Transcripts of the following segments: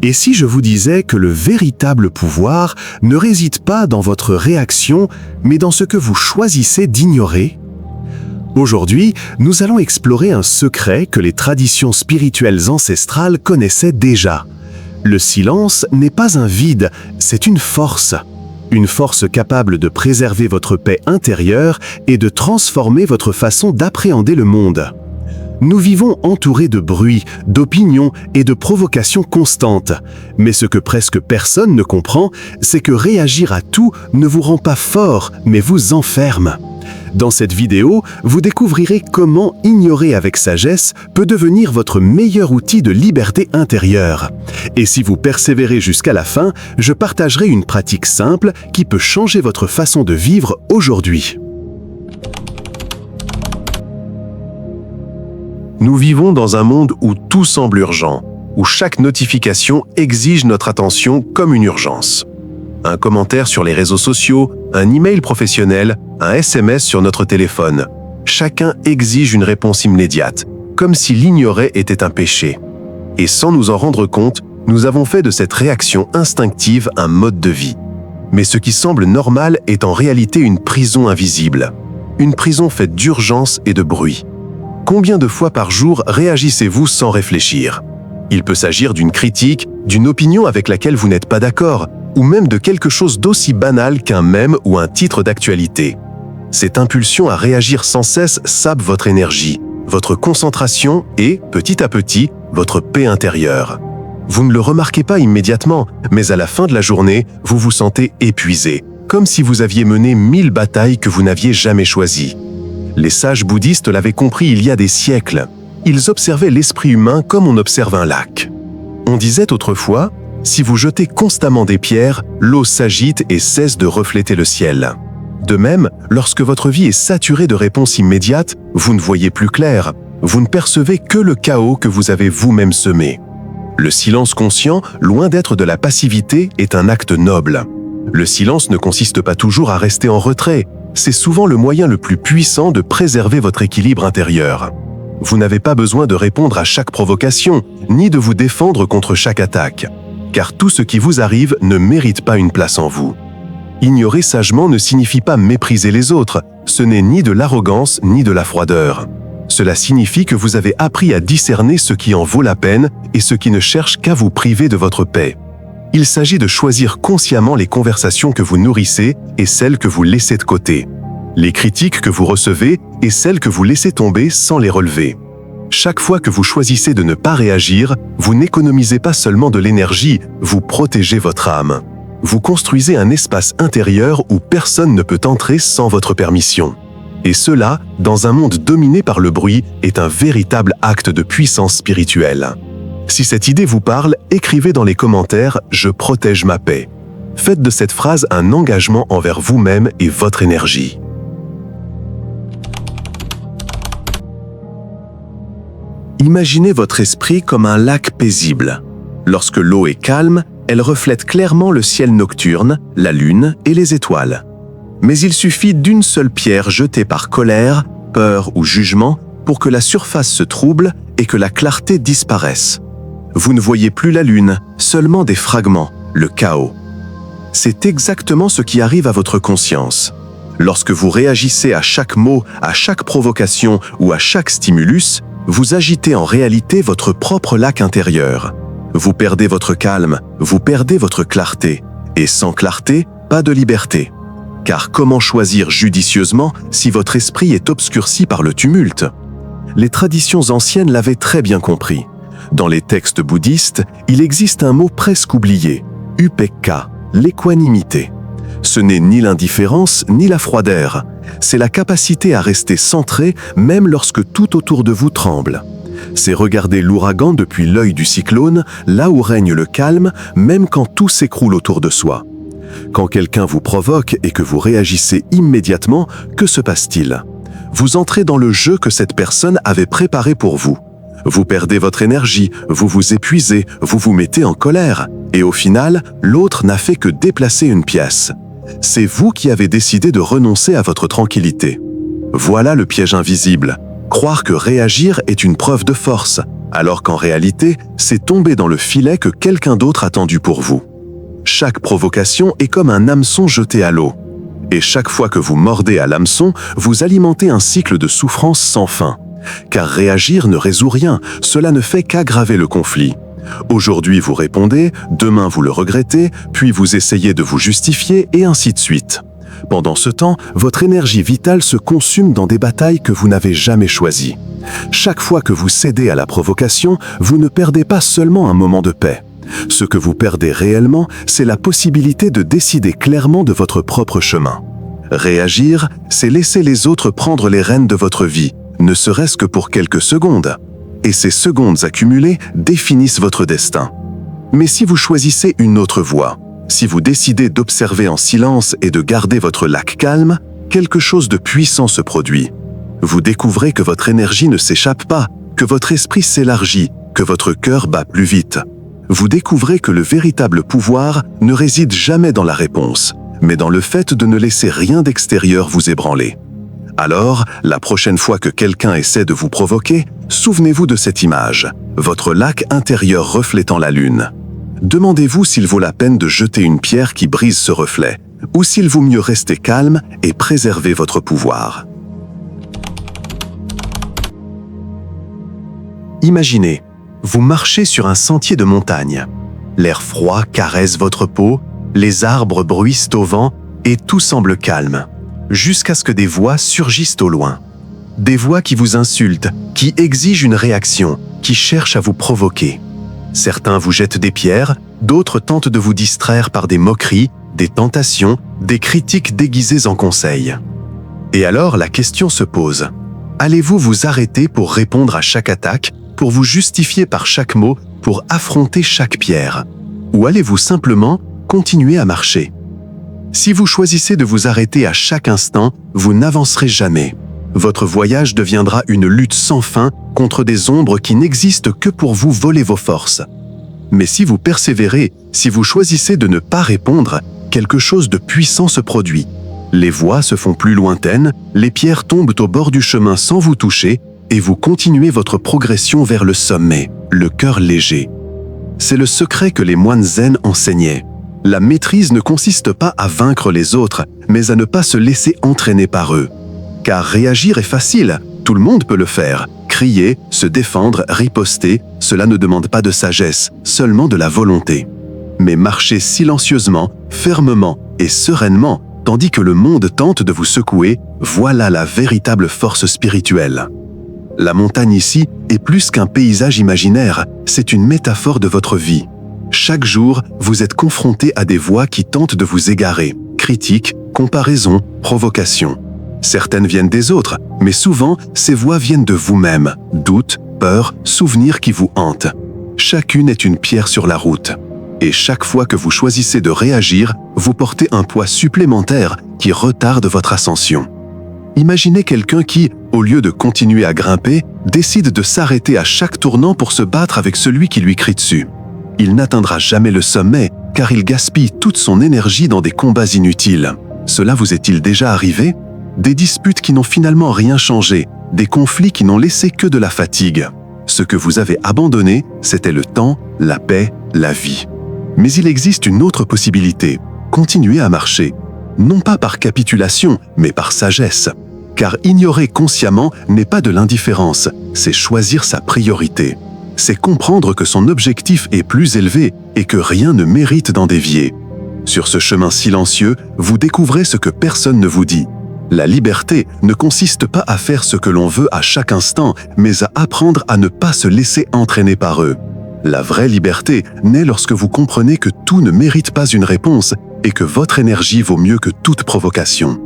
Et si je vous disais que le véritable pouvoir ne réside pas dans votre réaction, mais dans ce que vous choisissez d'ignorer? Aujourd'hui, nous allons explorer un secret que les traditions spirituelles ancestrales connaissaient déjà. Le silence n'est pas un vide, c'est une force. Une force capable de préserver votre paix intérieure et de transformer votre façon d'appréhender le monde. Nous vivons entourés de bruit, d'opinions et de provocations constantes. Mais ce que presque personne ne comprend, c'est que réagir à tout ne vous rend pas fort, mais vous enferme. Dans cette vidéo, vous découvrirez comment ignorer avec sagesse peut devenir votre meilleur outil de liberté intérieure. Et si vous persévérez jusqu'à la fin, je partagerai une pratique simple qui peut changer votre façon de vivre aujourd'hui. Nous vivons dans un monde où tout semble urgent, où chaque notification exige notre attention comme une urgence. Un commentaire sur les réseaux sociaux, un email professionnel, un SMS sur notre téléphone. Chacun exige une réponse immédiate, comme si l'ignorer était un péché. Et sans nous en rendre compte, nous avons fait de cette réaction instinctive un mode de vie. Mais ce qui semble normal est en réalité une prison invisible. Une prison faite d'urgence et de bruit. Combien de fois par jour réagissez-vous sans réfléchir? Il peut s'agir d'une critique, d'une opinion avec laquelle vous n'êtes pas d'accord, ou même de quelque chose d'aussi banal qu'un mème ou un titre d'actualité. Cette impulsion à réagir sans cesse sape votre énergie, votre concentration et, petit à petit, votre paix intérieure. Vous ne le remarquez pas immédiatement, mais à la fin de la journée, vous vous sentez épuisé, comme si vous aviez mené 1000 batailles que vous n'aviez jamais choisies. Les sages bouddhistes l'avaient compris il y a des siècles. Ils observaient l'esprit humain comme on observe un lac. On disait autrefois, si vous jetez constamment des pierres, l'eau s'agite et cesse de refléter le ciel. De même, lorsque votre vie est saturée de réponses immédiates, vous ne voyez plus clair, vous ne percevez que le chaos que vous avez vous-même semé. Le silence conscient, loin d'être de la passivité, est un acte noble. Le silence ne consiste pas toujours à rester en retrait, c'est souvent le moyen le plus puissant de préserver votre équilibre intérieur. Vous n'avez pas besoin de répondre à chaque provocation, ni de vous défendre contre chaque attaque, car tout ce qui vous arrive ne mérite pas une place en vous. Ignorer sagement ne signifie pas mépriser les autres, ce n'est ni de l'arrogance ni de la froideur. Cela signifie que vous avez appris à discerner ce qui en vaut la peine et ce qui ne cherche qu'à vous priver de votre paix. Il s'agit de choisir consciemment les conversations que vous nourrissez et celles que vous laissez de côté, les critiques que vous recevez et celles que vous laissez tomber sans les relever. Chaque fois que vous choisissez de ne pas réagir, vous n'économisez pas seulement de l'énergie, vous protégez votre âme. Vous construisez un espace intérieur où personne ne peut entrer sans votre permission. Et cela, dans un monde dominé par le bruit, est un véritable acte de puissance spirituelle. Si cette idée vous parle, écrivez dans les commentaires « Je protège ma paix ». Faites de cette phrase un engagement envers vous-même et votre énergie. Imaginez votre esprit comme un lac paisible. Lorsque l'eau est calme, elle reflète clairement le ciel nocturne, la lune et les étoiles. Mais il suffit d'une seule pierre jetée par colère, peur ou jugement pour que la surface se trouble et que la clarté disparaisse. Vous ne voyez plus la lune, seulement des fragments, le chaos. C'est exactement ce qui arrive à votre conscience. Lorsque vous réagissez à chaque mot, à chaque provocation ou à chaque stimulus, vous agitez en réalité votre propre lac intérieur. Vous perdez votre calme, vous perdez votre clarté. Et sans clarté, pas de liberté. Car comment choisir judicieusement si votre esprit est obscurci par le tumulte? Les traditions anciennes l'avaient très bien compris. Dans les textes bouddhistes, il existe un mot presque oublié, upekkha, l'équanimité. Ce n'est ni l'indifférence ni la froideur, c'est la capacité à rester centré même lorsque tout autour de vous tremble. C'est regarder l'ouragan depuis l'œil du cyclone, là où règne le calme, même quand tout s'écroule autour de soi. Quand quelqu'un vous provoque et que vous réagissez immédiatement, que se passe-t-il? Vous entrez dans le jeu que cette personne avait préparé pour vous. Vous perdez votre énergie, vous vous épuisez, vous vous mettez en colère. Et au final, l'autre n'a fait que déplacer une pièce. C'est vous qui avez décidé de renoncer à votre tranquillité. Voilà le piège invisible. Croire que réagir est une preuve de force, alors qu'en réalité, c'est tomber dans le filet que quelqu'un d'autre a tendu pour vous. Chaque provocation est comme un hameçon jeté à l'eau. Et chaque fois que vous mordez à l'hameçon, vous alimentez un cycle de souffrance sans fin. Car réagir ne résout rien, cela ne fait qu'aggraver le conflit. Aujourd'hui vous répondez, demain vous le regrettez, puis vous essayez de vous justifier et ainsi de suite. Pendant ce temps, votre énergie vitale se consume dans des batailles que vous n'avez jamais choisies. Chaque fois que vous cédez à la provocation, vous ne perdez pas seulement un moment de paix. Ce que vous perdez réellement, c'est la possibilité de décider clairement de votre propre chemin. Réagir, c'est laisser les autres prendre les rênes de votre vie, ne serait-ce que pour quelques secondes. Et ces secondes accumulées définissent votre destin. Mais si vous choisissez une autre voie, si vous décidez d'observer en silence et de garder votre lac calme, quelque chose de puissant se produit. Vous découvrez que votre énergie ne s'échappe pas, que votre esprit s'élargit, que votre cœur bat plus vite. Vous découvrez que le véritable pouvoir ne réside jamais dans la réponse, mais dans le fait de ne laisser rien d'extérieur vous ébranler. Alors, la prochaine fois que quelqu'un essaie de vous provoquer, souvenez-vous de cette image, votre lac intérieur reflétant la lune. Demandez-vous s'il vaut la peine de jeter une pierre qui brise ce reflet, ou s'il vaut mieux rester calme et préserver votre pouvoir. Imaginez, vous marchez sur un sentier de montagne. L'air froid caresse votre peau, les arbres bruissent au vent et tout semble calme, jusqu'à ce que des voix surgissent au loin. Des voix qui vous insultent, qui exigent une réaction, qui cherchent à vous provoquer. Certains vous jettent des pierres, d'autres tentent de vous distraire par des moqueries, des tentations, des critiques déguisées en conseils. Et alors la question se pose. Allez-vous vous arrêter pour répondre à chaque attaque, pour vous justifier par chaque mot, pour affronter chaque pierre? Ou allez-vous simplement continuer à marcher? Si vous choisissez de vous arrêter à chaque instant, vous n'avancerez jamais. Votre voyage deviendra une lutte sans fin contre des ombres qui n'existent que pour vous voler vos forces. Mais si vous persévérez, si vous choisissez de ne pas répondre, quelque chose de puissant se produit. Les voix se font plus lointaines, les pierres tombent au bord du chemin sans vous toucher, et vous continuez votre progression vers le sommet, le cœur léger. C'est le secret que les moines zen enseignaient. La maîtrise ne consiste pas à vaincre les autres, mais à ne pas se laisser entraîner par eux. Car réagir est facile, tout le monde peut le faire. Crier, se défendre, riposter, cela ne demande pas de sagesse, seulement de la volonté. Mais marcher silencieusement, fermement et sereinement, tandis que le monde tente de vous secouer, voilà la véritable force spirituelle. La montagne ici est plus qu'un paysage imaginaire, c'est une métaphore de votre vie. Chaque jour, vous êtes confronté à des voix qui tentent de vous égarer, critiques, comparaisons, provocations. Certaines viennent des autres, mais souvent, ces voix viennent de vous-même, doutes, peurs, souvenirs qui vous hantent. Chacune est une pierre sur la route. Et chaque fois que vous choisissez de réagir, vous portez un poids supplémentaire qui retarde votre ascension. Imaginez quelqu'un qui, au lieu de continuer à grimper, décide de s'arrêter à chaque tournant pour se battre avec celui qui lui crie dessus. Il n'atteindra jamais le sommet, car il gaspille toute son énergie dans des combats inutiles. Cela vous est-il déjà arrivé ? Des disputes qui n'ont finalement rien changé, des conflits qui n'ont laissé que de la fatigue. Ce que vous avez abandonné, c'était le temps, la paix, la vie. Mais il existe une autre possibilité, continuer à marcher. Non pas par capitulation, mais par sagesse. Car ignorer consciemment n'est pas de l'indifférence, c'est choisir sa priorité. C'est comprendre que son objectif est plus élevé et que rien ne mérite d'en dévier. Sur ce chemin silencieux, vous découvrez ce que personne ne vous dit. La liberté ne consiste pas à faire ce que l'on veut à chaque instant, mais à apprendre à ne pas se laisser entraîner par eux. La vraie liberté naît lorsque vous comprenez que tout ne mérite pas une réponse et que votre énergie vaut mieux que toute provocation.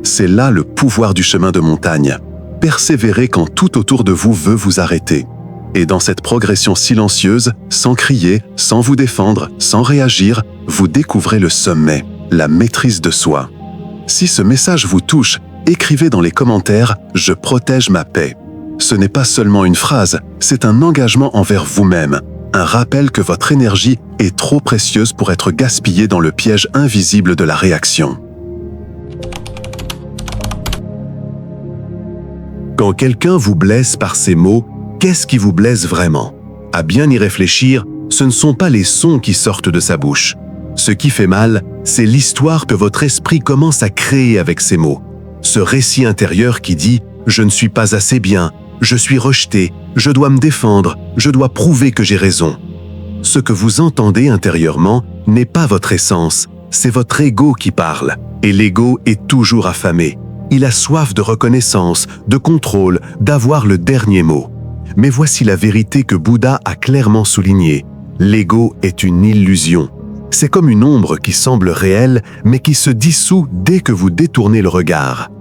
C'est là le pouvoir du chemin de montagne. Persévérez quand tout autour de vous veut vous arrêter. Et dans cette progression silencieuse, sans crier, sans vous défendre, sans réagir, vous découvrez le sommet, la maîtrise de soi. Si ce message vous touche, écrivez dans les commentaires « Je protège ma paix ». Ce n'est pas seulement une phrase, c'est un engagement envers vous-même, un rappel que votre énergie est trop précieuse pour être gaspillée dans le piège invisible de la réaction. Quand quelqu'un vous blesse par ses mots, Qu'est-ce qui vous blesse vraiment? À bien y réfléchir, ce ne sont pas les sons qui sortent de sa bouche. Ce qui fait mal, c'est l'histoire que votre esprit commence à créer avec ces mots. Ce récit intérieur qui dit « Je ne suis pas assez bien, je suis rejeté, je dois me défendre, je dois prouver que j'ai raison ». Ce que vous entendez intérieurement n'est pas votre essence, c'est votre ego qui parle. Et l'ego est toujours affamé. Il a soif de reconnaissance, de contrôle, d'avoir le dernier mot. Mais voici la vérité que Bouddha a clairement soulignée. L'ego est une illusion. C'est comme une ombre qui semble réelle, mais qui se dissout dès que vous détournez le regard.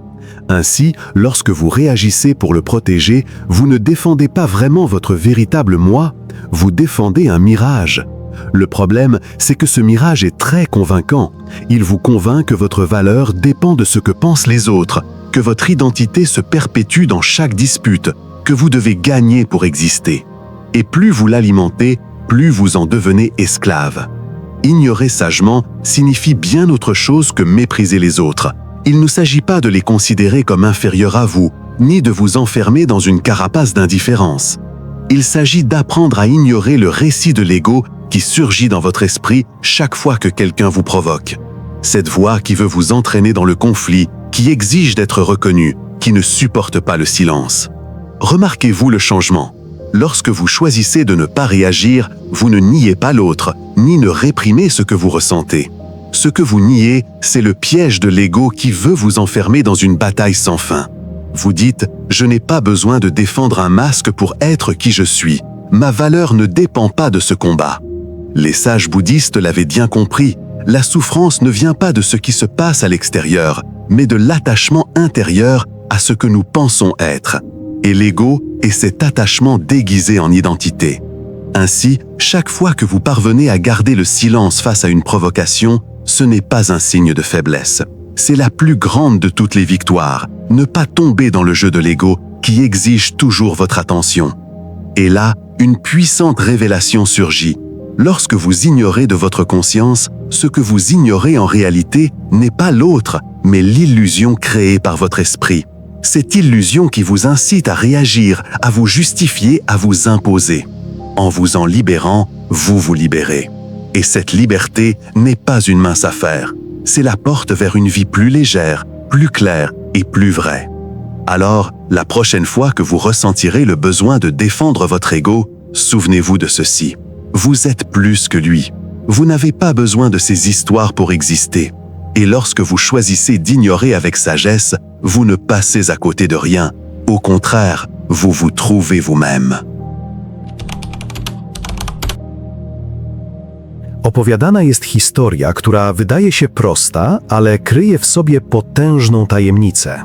Ainsi, lorsque vous réagissez pour le protéger, vous ne défendez pas vraiment votre véritable moi, vous défendez un mirage. Le problème, c'est que ce mirage est très convaincant. Il vous convainc que votre valeur dépend de ce que pensent les autres, que votre identité se perpétue dans chaque dispute, que vous devez gagner pour exister. Et plus vous l'alimentez, plus vous en devenez esclave. Ignorer sagement signifie bien autre chose que mépriser les autres. Il ne s'agit pas de les considérer comme inférieurs à vous, ni de vous enfermer dans une carapace d'indifférence. Il s'agit d'apprendre à ignorer le récit de l'ego qui surgit dans votre esprit chaque fois que quelqu'un vous provoque. Cette voix qui veut vous entraîner dans le conflit, qui exige d'être reconnu, qui ne supporte pas le silence. Remarquez-vous le changement. Lorsque vous choisissez de ne pas réagir, vous ne niez pas l'autre, ni ne réprimez ce que vous ressentez. Ce que vous niez, c'est le piège de l'ego qui veut vous enfermer dans une bataille sans fin. Vous dites « Je n'ai pas besoin de défendre un masque pour être qui je suis. Ma valeur ne dépend pas de ce combat. » Les sages bouddhistes l'avaient bien compris. La souffrance ne vient pas de ce qui se passe à l'extérieur, mais de l'attachement intérieur à ce que nous pensons être. Et l'ego est cet attachement déguisé en identité. Ainsi, chaque fois que vous parvenez à garder le silence face à une provocation, ce n'est pas un signe de faiblesse. C'est la plus grande de toutes les victoires, ne pas tomber dans le jeu de l'ego qui exige toujours votre attention. Et là, une puissante révélation surgit. Lorsque vous ignorez de votre conscience, ce que vous ignorez en réalité n'est pas l'autre, mais l'illusion créée par votre esprit. Cette illusion qui vous incite à réagir, à vous justifier, à vous imposer. En vous en libérant, vous vous libérez. Et cette liberté n'est pas une mince affaire. C'est la porte vers une vie plus légère, plus claire et plus vraie. Alors, la prochaine fois que vous ressentirez le besoin de défendre votre ego, souvenez-vous de ceci. Vous êtes plus que lui. Vous n'avez pas besoin de ces histoires pour exister. Et lorsque vous choisissez d'ignorer avec sagesse, vous ne passez à côté de rien. Au contraire, vous vous trouvez vous-même. Opowiadana jest historia, która wydaje się prosta, ale kryje w sobie potężną tajemnicę.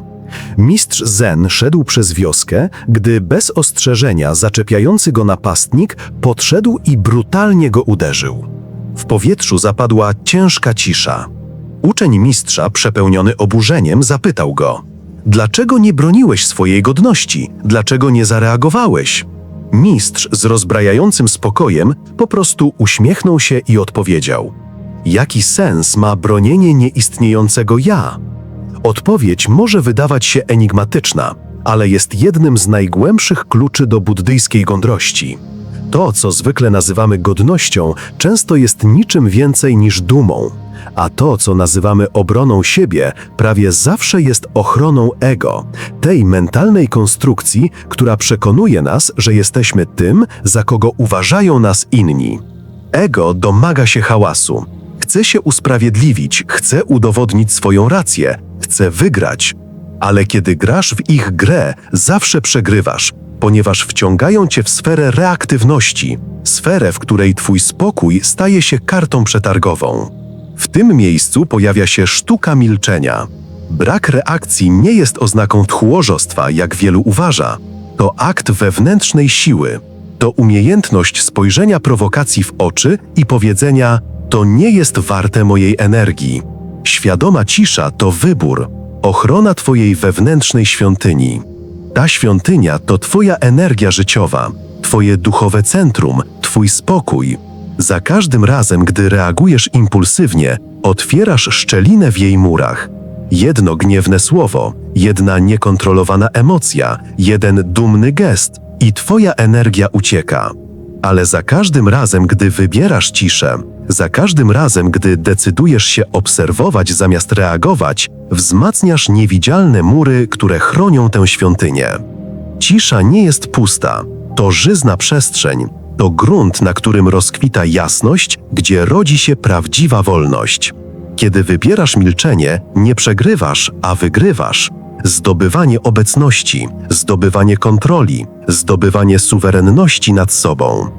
Mistrz Zen szedł przez wioskę, gdy bez ostrzeżenia zaczepiający go napastnik podszedł i brutalnie go uderzył. W powietrzu zapadła ciężka cisza. Uczeń mistrza, przepełniony oburzeniem, zapytał go: „Dlaczego nie broniłeś swojej godności? Dlaczego nie zareagowałeś?” Mistrz z rozbrajającym spokojem po prostu uśmiechnął się i odpowiedział: „Jaki sens ma bronienie nieistniejącego ja?” Odpowiedź może wydawać się enigmatyczna, ale jest jednym z najgłębszych kluczy do buddyjskiej mądrości. To, co zwykle nazywamy godnością, często jest niczym więcej niż dumą, a to, co nazywamy obroną siebie, prawie zawsze jest ochroną ego, tej mentalnej konstrukcji, która przekonuje nas, że jesteśmy tym, za kogo uważają nas inni. Ego domaga się hałasu. Chce się usprawiedliwić, chce udowodnić swoją rację, chce wygrać. Ale kiedy grasz w ich grę, zawsze przegrywasz, ponieważ wciągają cię w sferę reaktywności, sferę, w której twój spokój staje się kartą przetargową. W tym miejscu pojawia się sztuka milczenia. Brak reakcji nie jest oznaką tchórzostwa, jak wielu uważa. To akt wewnętrznej siły. To umiejętność spojrzenia prowokacji w oczy i powiedzenia: to nie jest warte mojej energii. Świadoma cisza to wybór, ochrona twojej wewnętrznej świątyni. Ta świątynia to twoja energia życiowa, twoje duchowe centrum, twój spokój. Za każdym razem, gdy reagujesz impulsywnie, otwierasz szczelinę w jej murach. Jedno gniewne słowo, jedna niekontrolowana emocja, jeden dumny gest, i twoja energia ucieka. Ale za każdym razem, gdy wybierasz ciszę, za każdym razem, gdy decydujesz się obserwować zamiast reagować, wzmacniasz niewidzialne mury, które chronią tę świątynię. Cisza nie jest pusta, to żyzna przestrzeń, to grunt, na którym rozkwita jasność, gdzie rodzi się prawdziwa wolność. Kiedy wybierasz milczenie, nie przegrywasz, a wygrywasz. Zdobywanie obecności, zdobywanie kontroli, zdobywanie suwerenności nad sobą.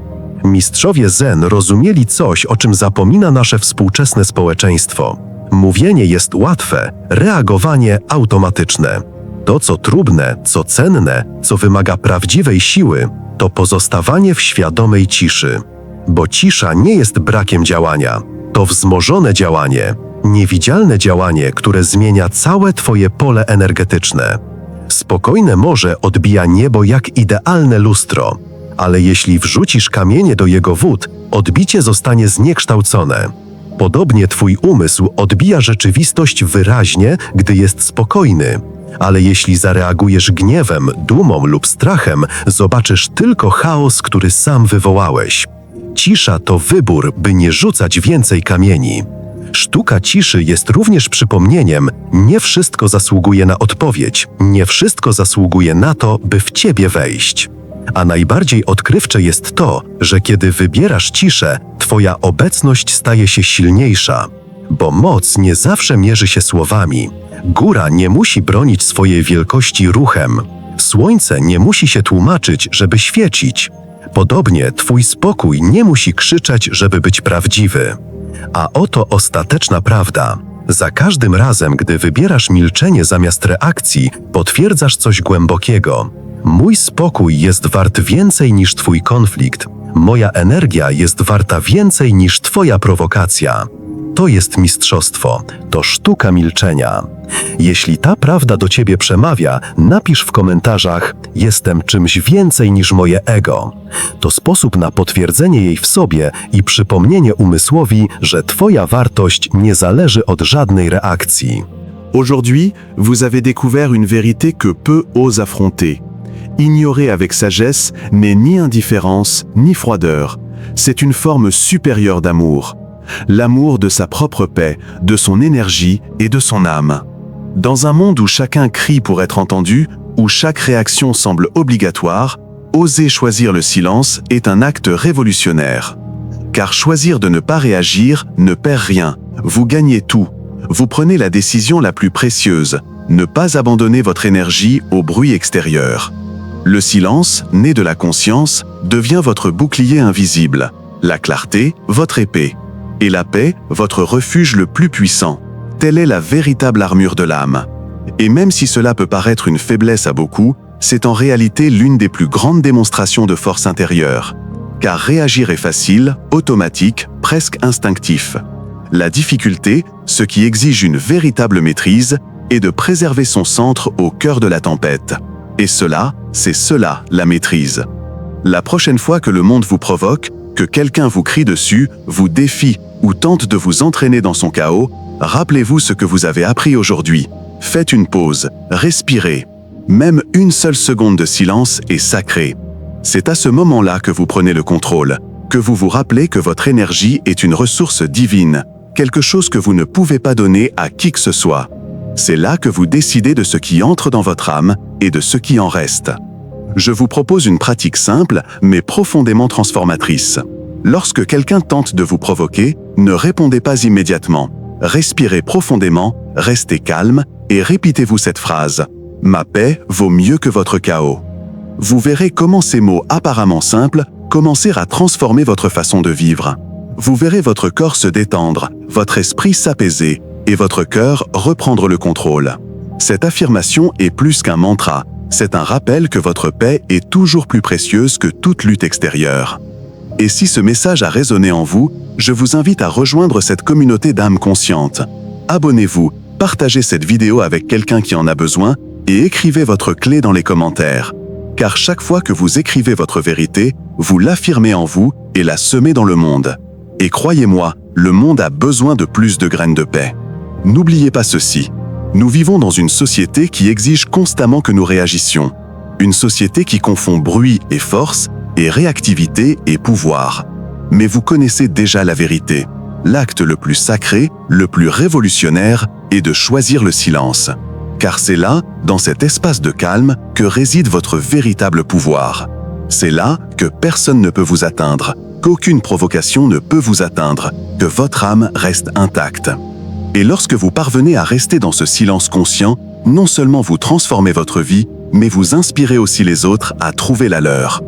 Mistrzowie Zen rozumieli coś, o czym zapomina nasze współczesne społeczeństwo. Mówienie jest łatwe, reagowanie automatyczne. To, co trudne, co cenne, co wymaga prawdziwej siły, to pozostawanie w świadomej ciszy. Bo cisza nie jest brakiem działania, to wzmożone działanie, niewidzialne działanie, które zmienia całe twoje pole energetyczne. Spokojne morze odbija niebo jak idealne lustro, ale jeśli wrzucisz kamienie do jego wód, odbicie zostanie zniekształcone. Podobnie twój umysł odbija rzeczywistość wyraźnie, gdy jest spokojny, ale jeśli zareagujesz gniewem, dumą lub strachem, zobaczysz tylko chaos, który sam wywołałeś. Cisza to wybór, by nie rzucać więcej kamieni. Sztuka ciszy jest również przypomnieniem, nie wszystko zasługuje na odpowiedź, nie wszystko zasługuje na to, by w ciebie wejść. A najbardziej odkrywcze jest to, że kiedy wybierasz ciszę, twoja obecność staje się silniejsza. Bo moc nie zawsze mierzy się słowami. Góra nie musi bronić swojej wielkości ruchem. Słońce nie musi się tłumaczyć, żeby świecić. Podobnie twój spokój nie musi krzyczeć, żeby być prawdziwy. A oto ostateczna prawda. Za każdym razem, gdy wybierasz milczenie zamiast reakcji, potwierdzasz coś głębokiego. Mój spokój jest wart więcej niż twój konflikt. Moja energia jest warta więcej niż twoja prowokacja. To jest mistrzostwo, to sztuka milczenia. Jeśli ta prawda do ciebie przemawia, napisz w komentarzach: jestem czymś więcej niż moje ego. To sposób na potwierdzenie jej w sobie i przypomnienie umysłowi, że twoja wartość nie zależy od żadnej reakcji. Aujourd'hui, vous avez découvert une vérité que peu osent affronter. Ignorer avec sagesse n'est ni indifférence, ni froideur. C'est une forme supérieure d'amour. L'amour de sa propre paix, de son énergie et de son âme. Dans un monde où chacun crie pour être entendu, où chaque réaction semble obligatoire, oser choisir le silence est un acte révolutionnaire. Car choisir de ne pas réagir ne perd rien, vous gagnez tout. Vous prenez la décision la plus précieuse, ne pas abandonner votre énergie au bruit extérieur. Le silence, né de la conscience, devient votre bouclier invisible, la clarté, votre épée, et la paix, votre refuge le plus puissant. Telle est la véritable armure de l'âme. Et même si cela peut paraître une faiblesse à beaucoup, c'est en réalité l'une des plus grandes démonstrations de force intérieure. Car réagir est facile, automatique, presque instinctif. La difficulté, ce qui exige une véritable maîtrise, est de préserver son centre au cœur de la tempête. Et cela, c'est cela, la maîtrise. La prochaine fois que le monde vous provoque, que quelqu'un vous crie dessus, vous défie ou tente de vous entraîner dans son chaos, rappelez-vous ce que vous avez appris aujourd'hui. Faites une pause, respirez. Même une seule seconde de silence est sacrée. C'est à ce moment-là que vous prenez le contrôle, que vous vous rappelez que votre énergie est une ressource divine, quelque chose que vous ne pouvez pas donner à qui que ce soit. C'est là que vous décidez de ce qui entre dans votre âme et de ce qui en reste. Je vous propose une pratique simple, mais profondément transformatrice. Lorsque quelqu'un tente de vous provoquer, ne répondez pas immédiatement. Respirez profondément, restez calme et répétez-vous cette phrase. « Ma paix vaut mieux que votre chaos ». Vous verrez comment ces mots apparemment simples commencer à transformer votre façon de vivre. Vous verrez votre corps se détendre, votre esprit s'apaiser et votre cœur reprendre le contrôle. Cette affirmation est plus qu'un mantra, c'est un rappel que votre paix est toujours plus précieuse que toute lutte extérieure. Et si ce message a résonné en vous, je vous invite à rejoindre cette communauté d'âmes conscientes. Abonnez-vous, partagez cette vidéo avec quelqu'un qui en a besoin et écrivez votre clé dans les commentaires. Car chaque fois que vous écrivez votre vérité, vous l'affirmez en vous et la semez dans le monde. Et croyez-moi, le monde a besoin de plus de graines de paix. N'oubliez pas ceci. Nous vivons dans une société qui exige constamment que nous réagissions. Une société qui confond bruit et force, et réactivité et pouvoir. Mais vous connaissez déjà la vérité. L'acte le plus sacré, le plus révolutionnaire, est de choisir le silence. Car c'est là, dans cet espace de calme, que réside votre véritable pouvoir. C'est là que personne ne peut vous atteindre, qu'aucune provocation ne peut vous atteindre, que votre âme reste intacte. Et lorsque vous parvenez à rester dans ce silence conscient, non seulement vous transformez votre vie, mais vous inspirez aussi les autres à trouver la leur.